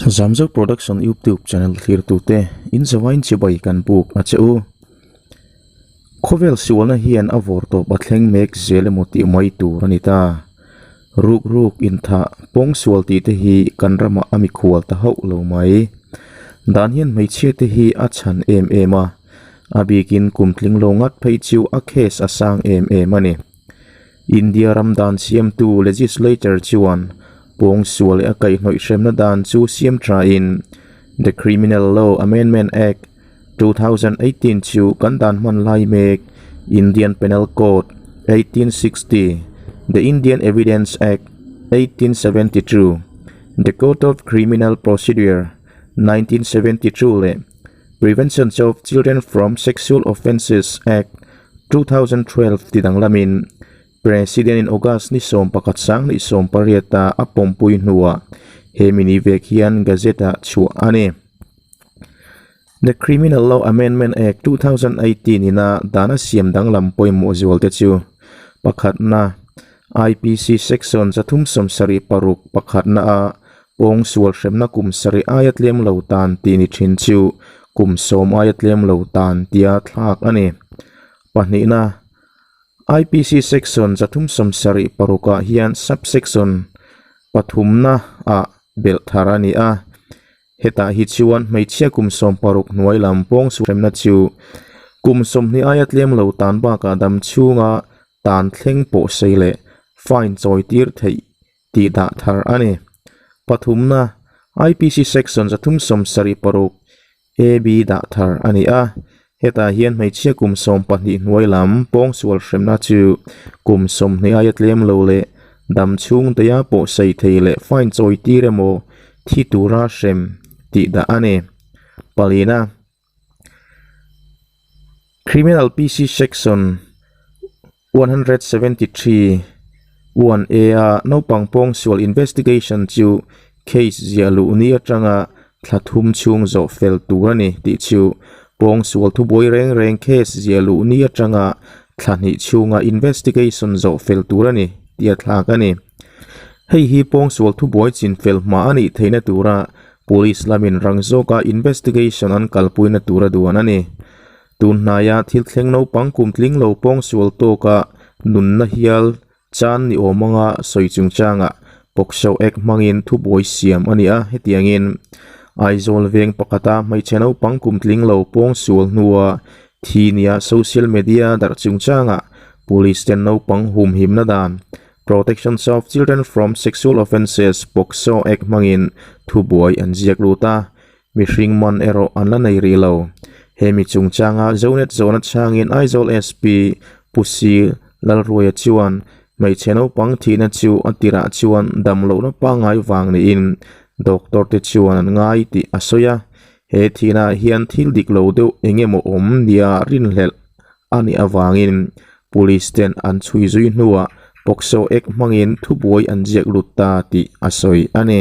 Zamzok Production YouTube channel clear tute in zawain chibai kan book acheu khovel siwalna hian avorto bathleng mek zele moti mai tur anita ruk in tha pâwngsual ti te hi kanrama ami khual ta ho lo mai dan hian mai che te hi a chan ma abikin kumtlinglo ngat phei chiu a case asang mani India Ramdan CM2 legislature chuan pâwngsual a kai hnoi hremna dan chu siam tra in the Criminal Law Amendment Act 2018 chu kan dan man lai mek Indian Penal Code 1860 the Indian Evidence Act 1872 the Code of Criminal Procedure 1972 le Prevention of Children from Sexual Offences Act 2012 tidang lamin President in August ni som pakatsang ni som parieta apompui hnua hemini vekhian gazeta chu ani The Criminal Law Amendment Act 2018 ina dana siam dang lampoi mo ziwal te chu pakhatna IPC section zathum somsari paruk pakhatna a pâwngsual hremna kumsari ayat lem lo tan ti ni thin chu kumsom ayat lem lo tan tia thlak ani pahnina IPC section zathum somsari paruka hian subsection pathumna a beltharani a heta hi chuan meichia kumsom paruk hnuai lam pâwngsual hremna chu kumsom ni ayat lem lo tan ba ka dam chunga tan thleng po seile fine choi tir thei ti da thar ani pathumna IPC section zathum somsari paruk AB da thar ani a heta hian meichia kumsom pahnih hnuai lam pâwngsual hremna chu kumsom ni ayat lem lo le dam chung teya po sei theile fine choi tiremo thi tura hrem ti da ani palina Criminal PC section 173 1A no pang pâwngsual investigation chu case zialu ni atanga thlathum chung zo fel turani ti chu pâwngsual thubuai reng case zialu ni atanga thlani chunga investigation zo fel turani tia thlakani hei hi pâwngsual thubuai chin fel ma ani theina tura police lamin rangzoka investigation an kalpuina tura duanani tunhnaya thilthleng no pang kumtlinglo pâwngsual toka nunna hial chan ni omanga soichungchanga POCSO Act hmangin thubuai siam ania hetiangin aizol veng pakata mai channel pang kumtlinglo pâwngsual hnua thinia social media dar chungchanga police ten no pang hum himna dan Protection of Children from Sexual Offences POCSO Act hmangin thubuai an ziak luta mihring man ero anla nei rilo hemi chungchanga zonet zonat changin aizol SP pusi lalruya chuan mai channel pang thina chu atira chuan damlo na pangai wang ni in doctor te chuan ngai ti asoya he thina hian thil diklo deuh engemaw om nia rinhlel ani awangin police ten an chui zui hnuah POCSO Act hmangin thubuai an ziak lut ta ti asoi ani